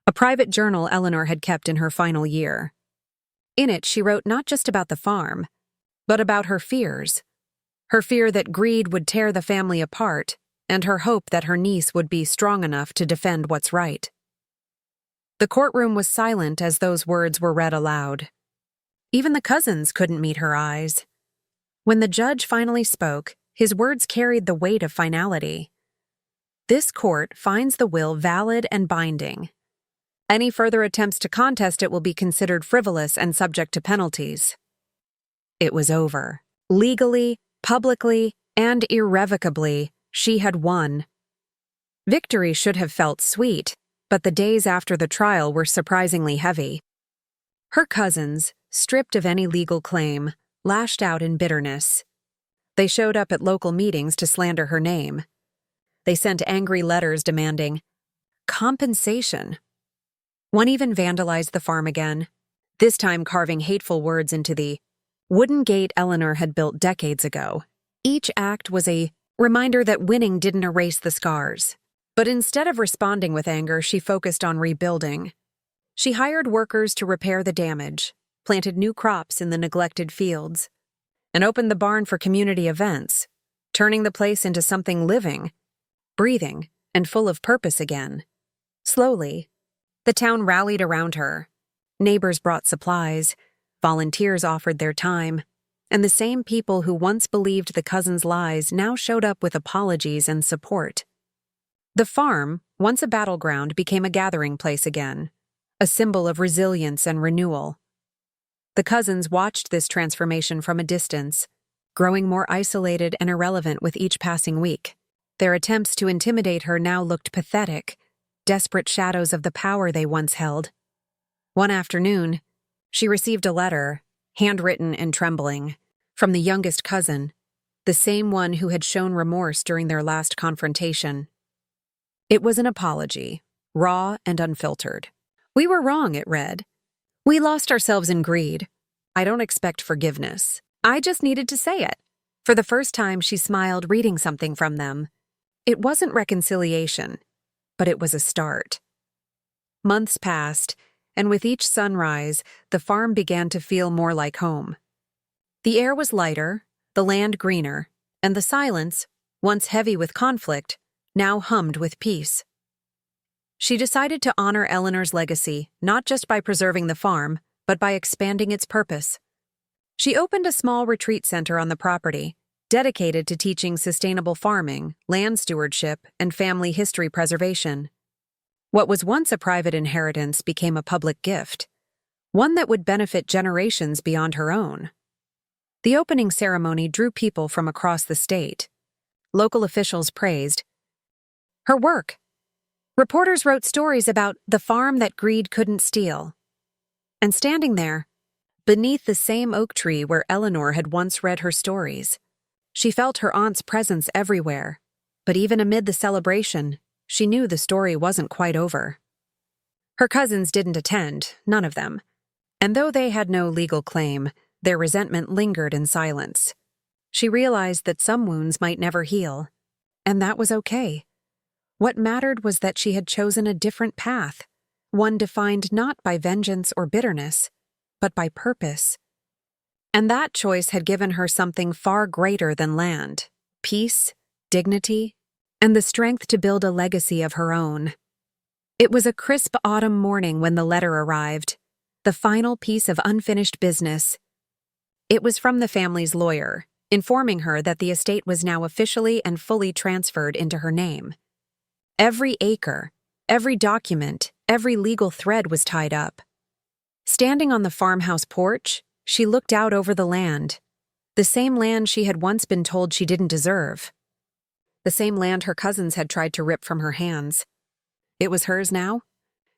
a private journal Eleanor had kept in her final year. In it, she wrote not just about the farm, but about her fears. Her fear that greed would tear the family apart, and her hope that her niece would be strong enough to defend what's right. The courtroom was silent as those words were read aloud. Even the cousins couldn't meet her eyes. When the judge finally spoke, his words carried the weight of finality. This court finds the will valid and binding. Any further attempts to contest it will be considered frivolous and subject to penalties. It was over. Legally, publicly, and irrevocably, she had won. Victory should have felt sweet, but the days after the trial were surprisingly heavy. Her cousins, stripped of any legal claim, lashed out in bitterness. They showed up at local meetings to slander her name. They sent angry letters demanding compensation. One even vandalized the farm again, this time carving hateful words into the wooden gate Eleanor had built decades ago. Each act was a reminder that winning didn't erase the scars. But instead of responding with anger, she focused on rebuilding. She hired workers to repair the damage, planted new crops in the neglected fields, and opened the barn for community events, turning the place into something living, breathing, and full of purpose again. Slowly, the town rallied around her. Neighbors brought supplies, volunteers offered their time, and the same people who once believed the cousins' lies now showed up with apologies and support. The farm, once a battleground, became a gathering place again, a symbol of resilience and renewal. The cousins watched this transformation from a distance, growing more isolated and irrelevant with each passing week. Their attempts to intimidate her now looked pathetic, desperate shadows of the power they once held. One afternoon, she received a letter, handwritten and trembling, from the youngest cousin, the same one who had shown remorse during their last confrontation. It was an apology, raw and unfiltered. "We were wrong," it read. "We lost ourselves in greed. I don't expect forgiveness. I just needed to say it." For the first time, she smiled reading something from them. It wasn't reconciliation, but it was a start. Months passed, and with each sunrise, the farm began to feel more like home. The air was lighter, the land greener, and the silence, once heavy with conflict, now hummed with peace. She decided to honor Eleanor's legacy, not just by preserving the farm, but by expanding its purpose. She opened a small retreat center on the property, dedicated to teaching sustainable farming, land stewardship, and family history preservation. What was once a private inheritance became a public gift, one that would benefit generations beyond her own. The opening ceremony drew people from across the state. Local officials praised her work. Reporters wrote stories about the farm that greed couldn't steal. And standing there, beneath the same oak tree where Eleanor had once read her stories, she felt her aunt's presence everywhere. But even amid the celebration, she knew the story wasn't quite over. Her cousins didn't attend, none of them. And though they had no legal claim, their resentment lingered in silence. She realized that some wounds might never heal, and that was okay. What mattered was that she had chosen a different path, one defined not by vengeance or bitterness, but by purpose. And that choice had given her something far greater than land: peace, dignity, and the strength to build a legacy of her own. It was a crisp autumn morning when the letter arrived, the final piece of unfinished business. It was from the family's lawyer, informing her that the estate was now officially and fully transferred into her name. Every acre, every document, every legal thread was tied up. Standing on the farmhouse porch, she looked out over the land, the same land she had once been told she didn't deserve. The same land her cousins had tried to rip from her hands. It was hers now,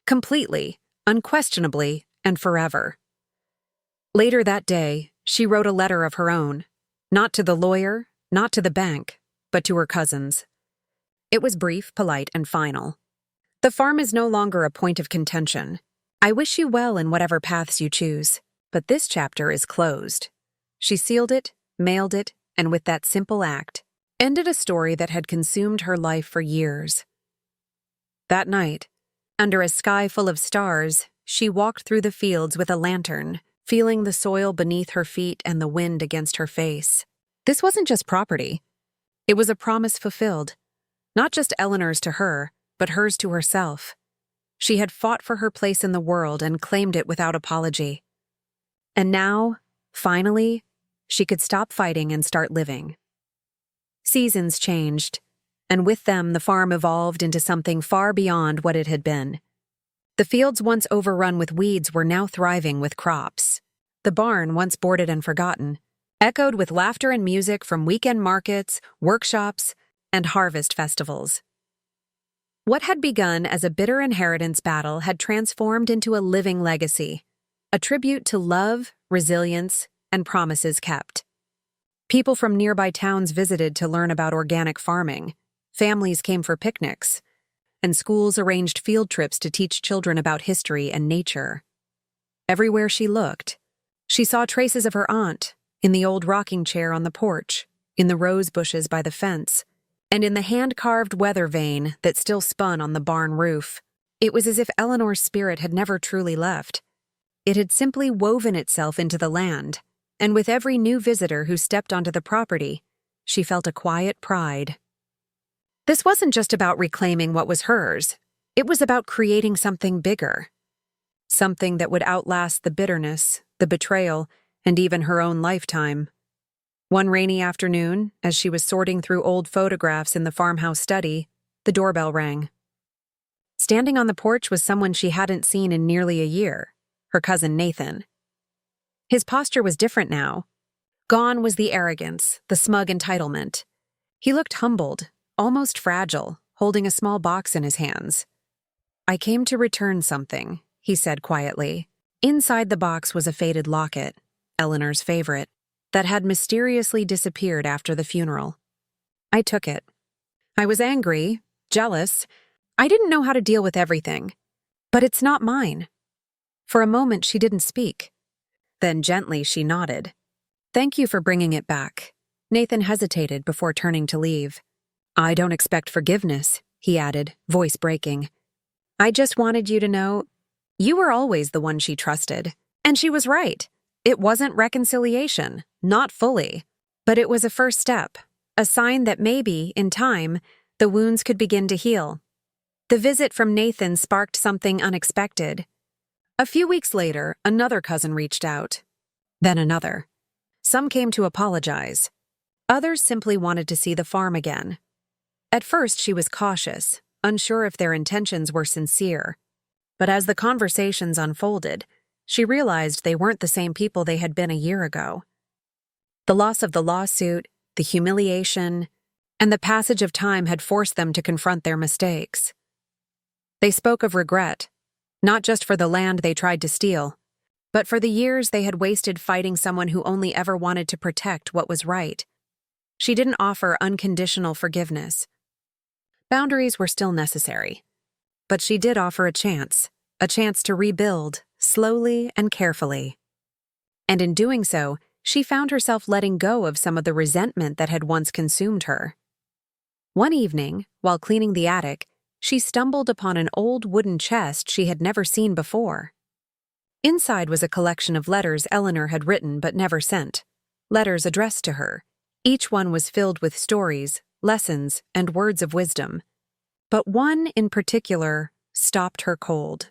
completely, unquestionably, and forever. Later that day, she wrote a letter of her own, not to the lawyer, not to the bank, but to her cousins. It was brief, polite, and final. "The farm is no longer a point of contention. I wish you well in whatever paths you choose, but this chapter is closed." She sealed it, mailed it, and with that simple act, ended a story that had consumed her life for years. That night, Under a sky full of stars, she walked through the fields with a lantern, feeling the soil beneath her feet and the wind against her face. This wasn't just property. It was a promise fulfilled. Not just Eleanor's to her, but hers to herself. She had fought for her place in the world and claimed it without apology. And now, finally, she could stop fighting and start living. Seasons changed, and with them the farm evolved into something far beyond what it had been. The fields once overrun with weeds were now thriving with crops. The barn, once boarded and forgotten, echoed with laughter and music from weekend markets, workshops, and harvest festivals. What had begun as a bitter inheritance battle had transformed into a living legacy, a tribute to love, resilience, and promises kept. People from nearby towns visited to learn about organic farming. Families came for picnics, and schools arranged field trips to teach children about history and nature. Everywhere she looked, she saw traces of her aunt, in the old rocking chair on the porch, in the rose bushes by the fence, and in the hand-carved weather vane that still spun on the barn roof. It was as if Eleanor's spirit had never truly left. It had simply woven itself into the land, and with every new visitor who stepped onto the property, she felt a quiet pride. This wasn't just about reclaiming what was hers. It was about creating something bigger. Something that would outlast the bitterness, the betrayal, and even her own lifetime. One rainy afternoon, as she was sorting through old photographs in the farmhouse study, the doorbell rang. Standing on the porch was someone she hadn't seen in nearly a year, her cousin Nathan. His posture was different now. Gone was the arrogance, the smug entitlement. He looked humbled, almost fragile, holding a small box in his hands. "I came to return something," he said quietly. Inside the box was a faded locket, Eleanor's favorite, that had mysteriously disappeared after the funeral. I took it. I was angry, jealous. I didn't know how to deal with everything. But it's not mine. For a moment, she didn't speak. Then gently, she nodded. "Thank you for bringing it back." Nathan hesitated before turning to leave. "I don't expect forgiveness," he added, voice breaking. "I just wanted you to know you were always the one she trusted." And she was right. It wasn't reconciliation, not fully. But it was a first step, a sign that maybe, in time, the wounds could begin to heal. The visit from Nathan sparked something unexpected. A few weeks later, another cousin reached out. Then another. Some came to apologize. Others simply wanted to see the farm again. At first, she was cautious, unsure if their intentions were sincere. But as the conversations unfolded, she realized they weren't the same people they had been a year ago. The loss of the lawsuit, the humiliation, and the passage of time had forced them to confront their mistakes. They spoke of regret, not just for the land they tried to steal, but for the years they had wasted fighting someone who only ever wanted to protect what was right. She didn't offer unconditional forgiveness. Boundaries were still necessary. But she did offer a chance to rebuild, slowly and carefully. And in doing so, she found herself letting go of some of the resentment that had once consumed her. One evening, while cleaning the attic, she stumbled upon an old wooden chest she had never seen before. Inside was a collection of letters Eleanor had written but never sent, letters addressed to her. Each one was filled with stories, lessons, and words of wisdom. But one in particular stopped her cold.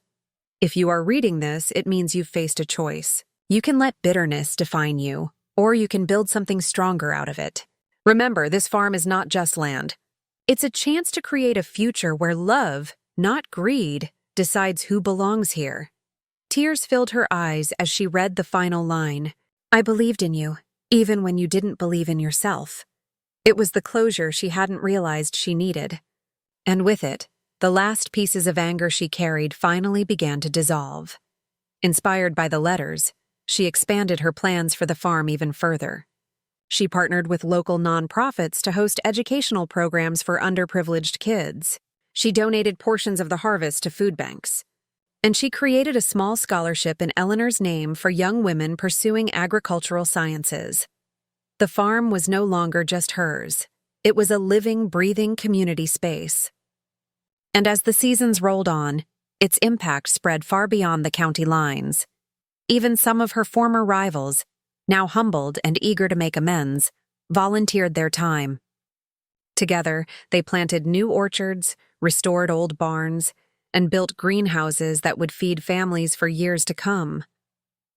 "If you are reading this, it means you've faced a choice. You can let bitterness define you, or you can build something stronger out of it. Remember, this farm is not just land. It's a chance to create a future where love, not greed, decides who belongs here." Tears filled her eyes as she read the final line. "I believed in you, even when you didn't believe in yourself." It was the closure she hadn't realized she needed. And with it, the last pieces of anger she carried finally began to dissolve. Inspired by the letters, she expanded her plans for the farm even further. She partnered with local nonprofits to host educational programs for underprivileged kids. She donated portions of the harvest to food banks. And she created a small scholarship in Eleanor's name for young women pursuing agricultural sciences. The farm was no longer just hers. It was a living, breathing community space. And as the seasons rolled on, Its impact spread far beyond the county lines. Even some of her former rivals, now humbled and eager to make amends, volunteered their time. Together, they planted new orchards, restored old barns, and built greenhouses that would feed families for years to come.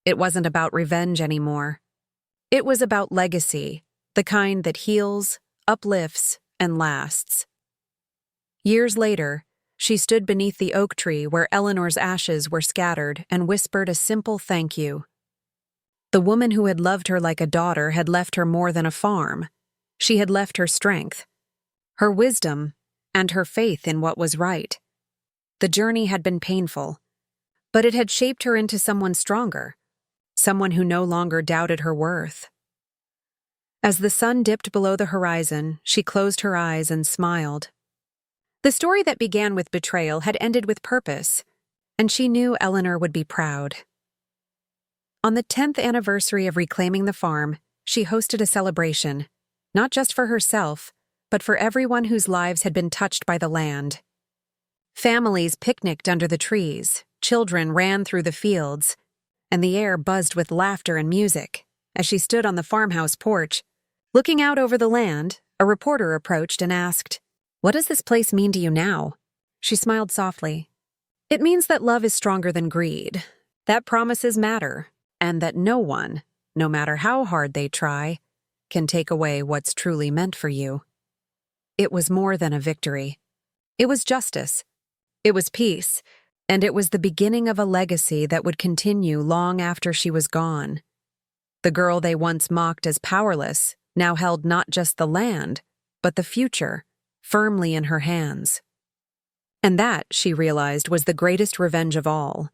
It wasn't about revenge anymore. It was about legacy, the kind that heals, uplifts, and lasts. Years later, she stood beneath the oak tree where Eleanor's ashes were scattered and whispered a simple thank you. The woman who had loved her like a daughter had left her more than a farm. She had left her strength, her wisdom, and her faith in what was right. The journey had been painful, but it had shaped her into someone stronger, someone who no longer doubted her worth. As the sun dipped below the horizon, she closed her eyes and smiled. The story that began with betrayal had ended with purpose, and she knew Eleanor would be proud. On the 10th anniversary of reclaiming the farm, she hosted a celebration, not just for herself, but for everyone whose lives had been touched by the land. Families picnicked under the trees, children ran through the fields, and the air buzzed with laughter and music. As she stood on the farmhouse porch, looking out over the land, a reporter approached and asked, "What does this place mean to you now?" She smiled softly. "It means that love is stronger than greed, that promises matter, and that no one, no matter how hard they try, can take away what's truly meant for you." It was more than a victory. It was justice. It was peace, and it was the beginning of a legacy that would continue long after she was gone. The girl they once mocked as powerless now held not just the land, but the future, firmly in her hands. And that, she realized, was the greatest revenge of all.